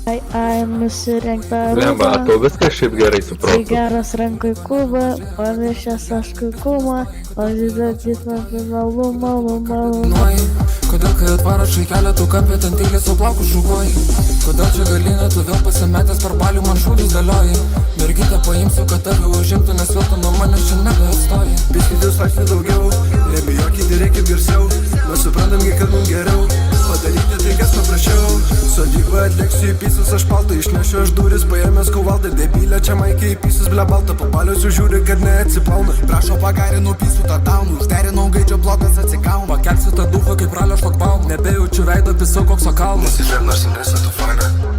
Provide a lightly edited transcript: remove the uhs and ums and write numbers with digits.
Ai, nusirengta Lemba, rūba, tau viskas šiaip gerai suprantu. cigaras rankoj kuba, pamiršęs aš kukumą, pavyzdys malumą. Kodėl kai atvarašai keletų kampė ten tylė su plauku šukuoji? Kodėl čia galinė tu vėl pasimetęs per balių man šūdus galioji? Mergytę paimsiu, kad tave užimtų, nes vėl tu nuo manęs čia nebeatstoji. Biskidus laipsnių daugiau, nebijokite reikia garsiau, mes suprantamgi, kad mums geriau, padaryti tai kas paprašiau. Sodybą atleksiu į pysus, aš paltą išnešiu, aš duris paėmęs kuvaldą, debilę čia maikiai į pysus, ble baltą, papaliosiu žiūri, kad neatsipauna. Prašau pagarinu pysų tą taunų, užderinau gaidžio blokas atsigaunu. Pakelsiu tą dūfą kaip ralio šlagbaum, nebejaučiu veido, pisau koks kalnas. Nesižiūrėk, nors nesu tu fana.